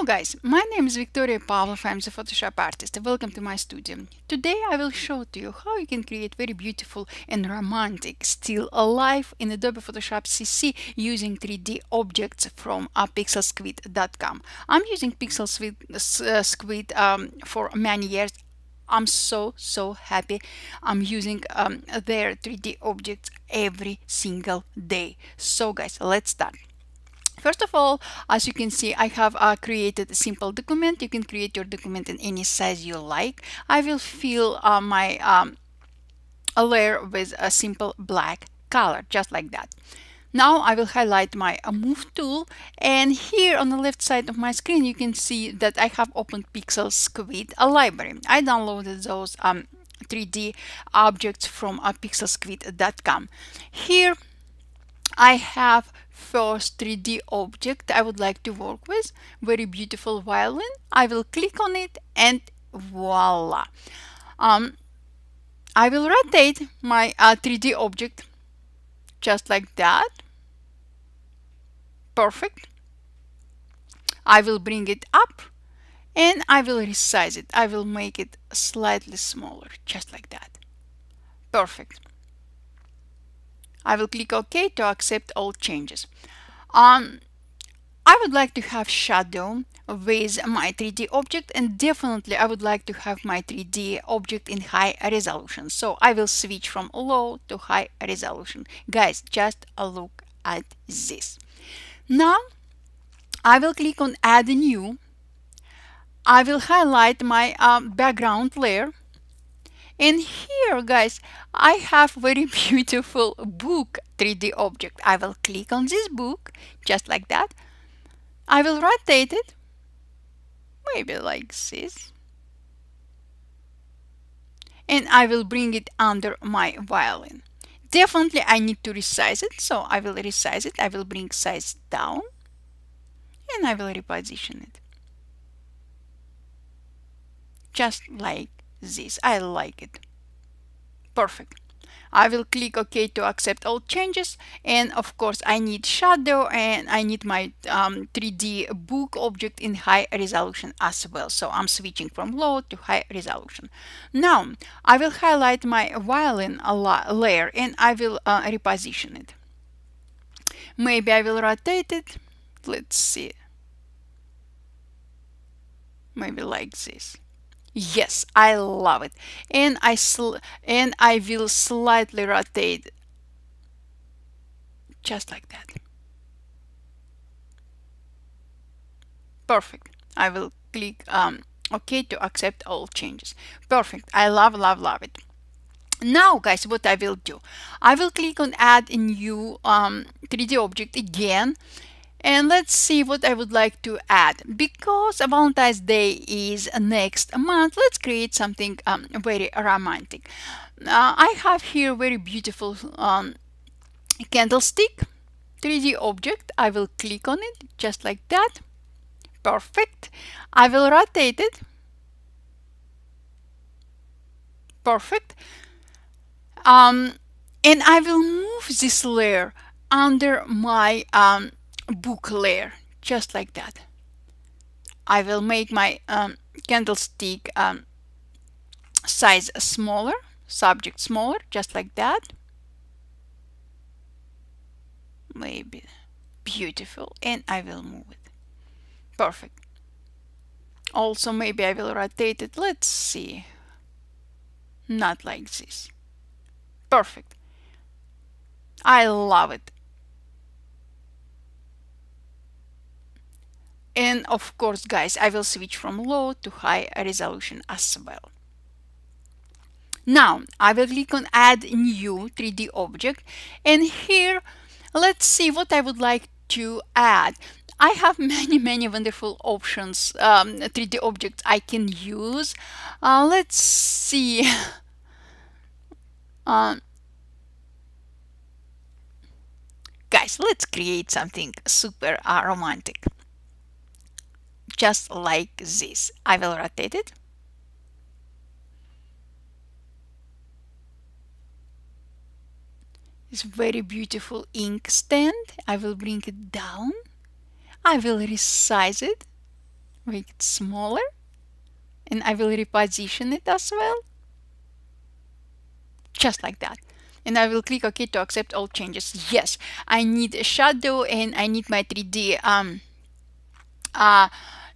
guys, my name is Victoria Pavlov. I'm the Photoshop artist. Welcome to my studio. Today I will show to you how you can create very beautiful and romantic still alive in Adobe Photoshop CC using 3D objects from PixelSquid.com. I'm using PixelSquid for many years. I'm so happy. I'm using their 3D objects every single day. So guys, let's start. First of all, as you can see, I have created a simple document. You can create your document in any size you like. I will fill my a layer with a simple black color, just like that. Now I will highlight my Move tool, and here on the left side of my screen you can see that I have opened PixelSquid, a library. I downloaded those 3D objects from PixelSquid.com. Here I have first 3D object I would like to work with, very beautiful violin. I will click on it and voila. I will rotate my 3D object just like that. Perfect. I will bring it up and I will resize it. I will make it slightly smaller, just like that. Perfect. I will click OK to accept all changes. I would like to have shadow with my 3D object, and definitely I would like to have my 3D object in high resolution. So I will switch from low to high resolution. Guys, just look at this. Now I will click on Add New. I will highlight my background layer. And here, guys, I have very beautiful book 3D object. I will click on this book, just like that. I will rotate it, maybe like this. And I will bring it under my violin. Definitely I need to resize it, so I will resize it. I will bring size down and I will reposition it. Just like this. I like it. Perfect. I will click OK to accept all changes, and of course I need shadow and I need my 3D book object in high resolution as well. So I'm switching from low to high resolution. Now I will highlight my violin layer and I will reposition it. Maybe I will rotate it. Let's see. Maybe like this. Yes, I love it. And I will slightly rotate just like that. Perfect. I will click OK to accept all changes. Perfect. I love it. Now guys, what I will do, I will click on Add a New 3D object again. And let's see what I would like to add. Because Valentine's Day is next month, let's create something very romantic. I have here very beautiful candlestick 3D object. I will click on it just like that. Perfect. I will rotate it. Perfect. And I will move this layer under my book layer, just like that. I will make my candlestick size smaller, subject smaller, just like that. Maybe beautiful, and I will move it. Perfect. Also, maybe I will rotate it. Let's see. Not like this. Perfect. I love it. And of course, guys, I will switch from low to high resolution as well. Now I will click on Add New 3D Object, and here let's see what I would like to add. I have many wonderful options, 3D objects I can use. Let's see. Guys, let's create something super romantic. Just like this. I will rotate it. It's very beautiful inkstand. I will bring it down. I will resize it make it smaller, and I will reposition it as well, just like that. And I will click OK to accept all changes. Yes, I need a shadow and I need my 3D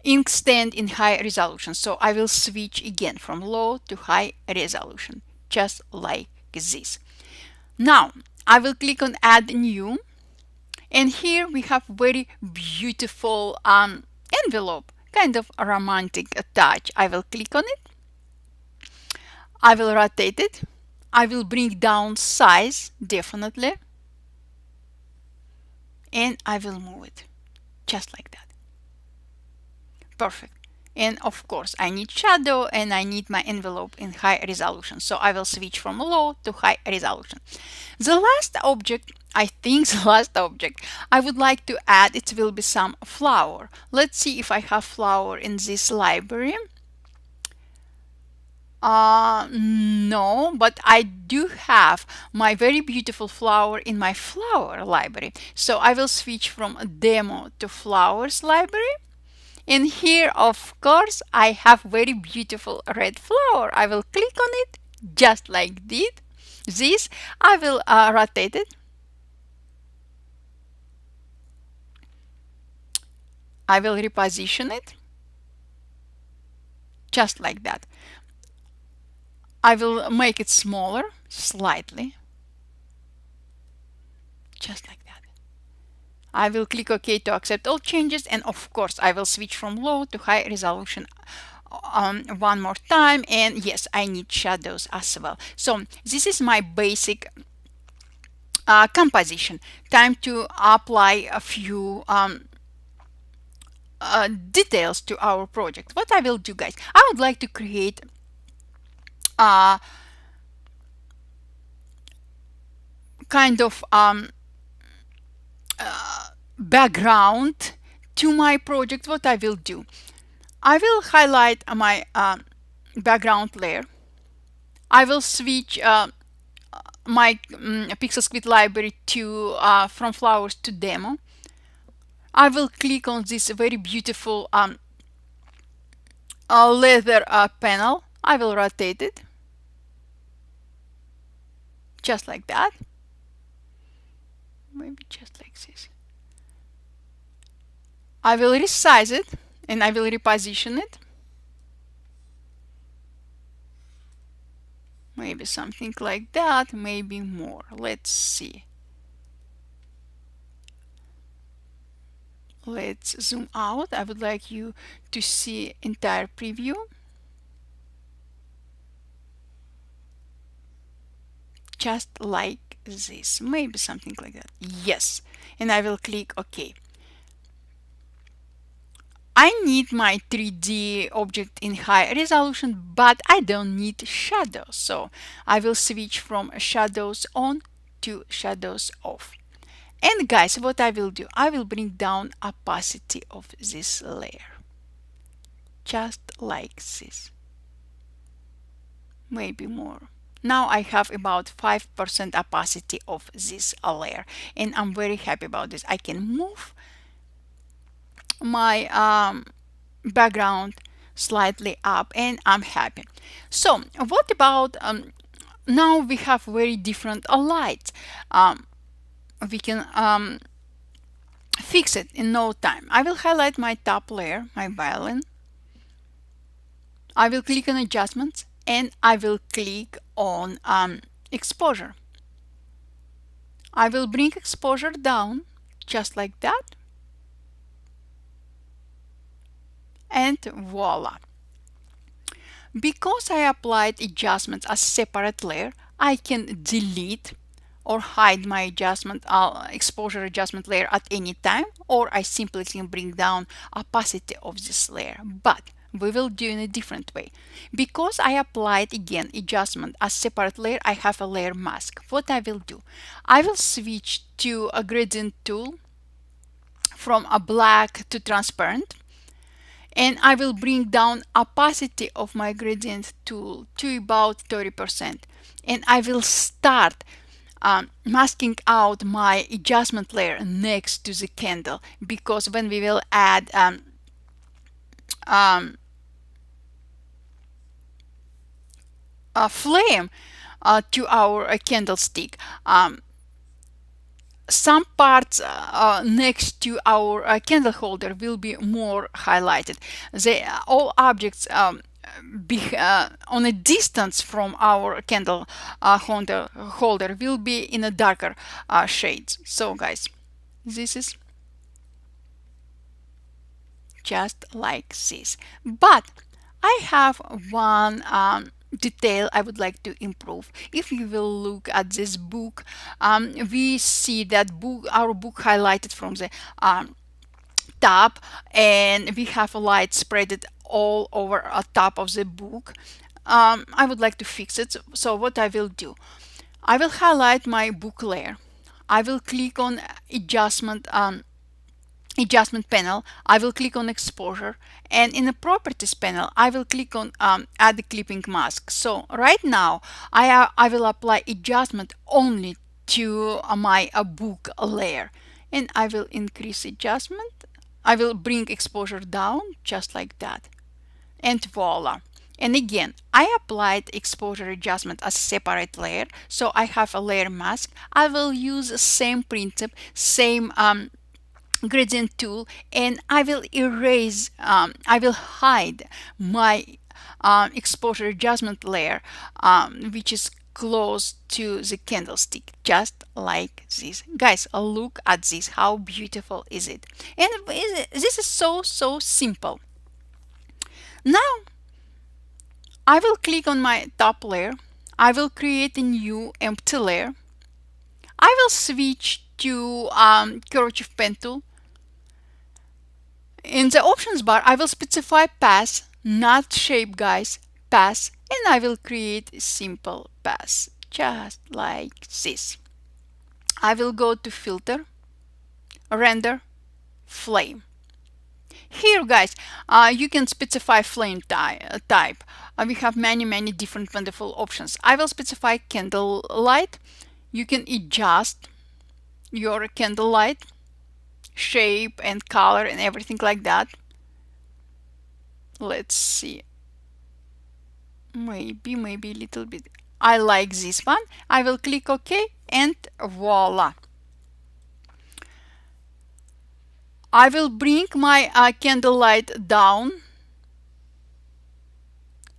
ink stand in high resolution. So I will switch again from low to high resolution, just like this. Now I will click on add new, and here we have very beautiful envelope, kind of a romantic touch. I will click on it, I will rotate it, I will bring down size definitely, and I will move it just like that. Perfect. And of course I need shadow and I need my envelope in high resolution, so I will switch from low to high resolution. The last object, I think the last object I would like to add, it will be some flower. Let's see if I have flower in this library. No, but I do have my very beautiful flower in my flower library. So I will switch from demo to flowers library. And here, of course, I have very beautiful red flower. I will click on it just like this. I will rotate it. I will reposition it just like that. I will make it smaller slightly, just like that. I will click OK to accept all changes, and of course I will switch from low to high resolution one more time. And yes, I need shadows as well. So this is my basic composition. Time to apply a few details to our project. What I will do, guys, I would like to create kind of background to my project. What I will do, I will highlight my background layer. I will switch my PixelSquid library to from flowers to demo. I will click on this very beautiful leather panel. I will rotate it just like that, maybe just like this. I will resize it and I will reposition it, maybe something like that, maybe more. Let's see. Let's zoom out. I would like you to see entire preview. Just like this, maybe something like that. Yes, and I will click OK. I need my 3D object in high resolution, but I don't need shadows, so I will switch from shadows on to shadows off. And guys, what I will do, I will bring down opacity of this layer just like this, maybe more. Now I have about 5% opacity of this layer, and I'm very happy about this. I can move my background slightly up and I'm happy. So what about now we have very different lights. We can fix it in no time. I will highlight my top layer, my violin. I will click on adjustments and I will click on exposure. I will bring exposure down just like that, and voila. Because I applied adjustments as separate layer, I can delete or hide my adjustment exposure adjustment layer at any time, or I simply can bring down opacity of this layer. But we will do in a different way. Because I applied again adjustment as separate layer, I have a layer mask. What I will do, I will switch to a gradient tool from a black to transparent, and I will bring down opacity of my gradient tool to about 30%, and I will start masking out my adjustment layer next to the candle, because when we will add flame to our candlestick. Some parts next to our candle holder will be more highlighted. All objects on a distance from our candle holder will be in a darker shades. So guys, this is just like this. But I have one detail I would like to improve. If you will look at this book, we see that our book highlighted from the top, and we have a light spread all over top of the book. I would like to fix it. So what I will do, I will highlight my book layer. I will click on adjustment panel. I will click on exposure, and in the properties panel I will click on add the clipping mask. So right now I will apply adjustment only to my book layer, and I will increase adjustment. I will bring exposure down just like that, and voila. And again, I applied exposure adjustment as a separate layer, so I have a layer mask. I will use the same principle, same gradient tool, and I will erase, I will hide my exposure adjustment layer, which is close to the candlestick, just like this. Guys, look at this. How beautiful is it? And this is so simple. Now I will click on my top layer. I will create a new empty layer. I will switch to curvature pen tool. In the options bar, I will specify path, not shape, guys, path, and I will create a simple path, just like this. I will go to filter, render, flame. Here, guys, you can specify flame type. We have many different wonderful options. I will specify candle light. You can adjust your candle light shape and color and everything like that. Let's see, maybe a little bit. I like this one. I will click OK, and voila. I will bring my candle light down,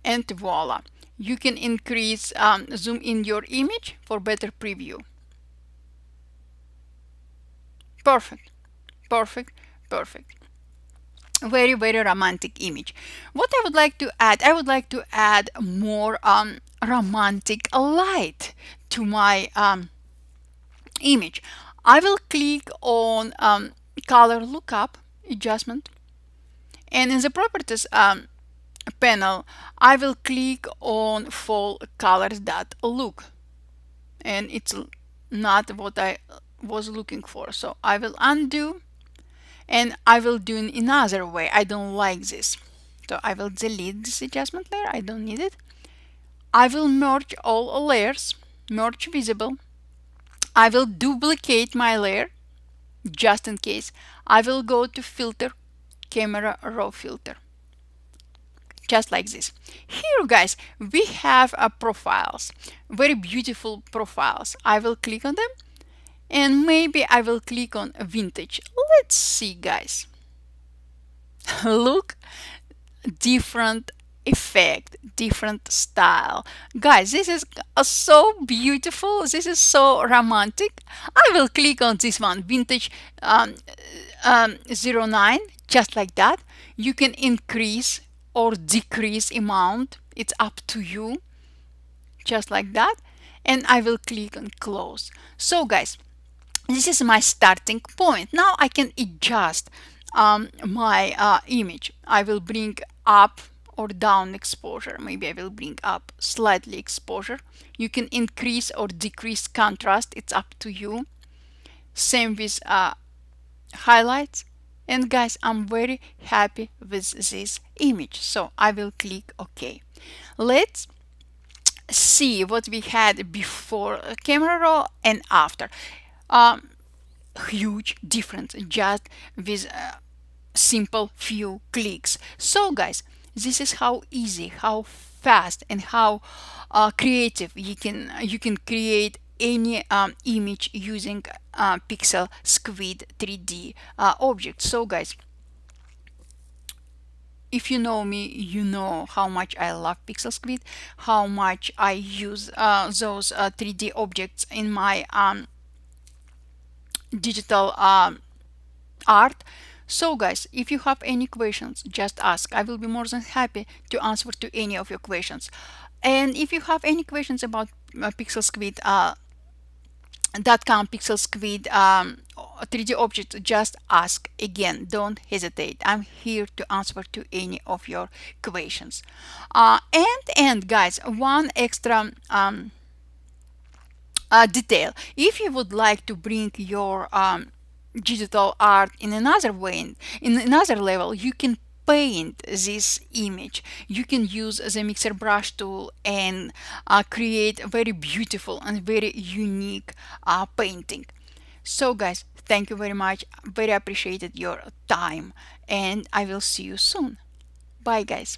and voila. You can increase zoom in your image for better preview. Perfect. Very romantic image. What I would like to add, I would like to add more romantic light to my image. I will click on color lookup adjustment, and in the properties panel I will click on fall colors that look, and it's not what I was looking for, so I will undo, and I will do in another way. I don't like this, so I will delete this adjustment layer. I don't need it. I will merge all layers, merge visible. I will duplicate my layer just in case. I will go to filter, camera raw filter, just like this. Here, guys, we have profiles, very beautiful profiles. I will click on them, and maybe I will click on vintage. Let's see, guys. Look, different effect, different style. Guys, this is so beautiful. This is so romantic. I will click on this one, vintage 09, just like that. You can increase or decrease amount. It's up to you, just like that. And I will click on close. So guys, this is my starting point. Now I can adjust my image. I will bring up or down exposure. Maybe I will bring up slightly exposure. You can increase or decrease contrast. It's up to you. Same with highlights. And guys, I'm very happy with this image. So I will click OK. Let's see what we had before camera raw and after. Huge difference just with simple few clicks. So guys, this is how easy, how fast, and how creative you can create any image using PixelSquid 3D object. So guys, if you know me, you know how much I love PixelSquid, how much I use those 3D objects in my digital art. So guys, if you have any questions, just ask. I will be more than happy to answer to any of your questions. And if you have any questions about PixelSquid, .com, PixelSquid 3D object, just ask again. Don't hesitate. I'm here to answer to any of your questions. And guys, one extra detail. If you would like to bring your digital art in another way, in another level, you can paint this image. You can use the mixer brush tool and create a very beautiful and very unique painting. So guys, thank you very much. Very appreciated your time, and I will see you soon. Bye guys.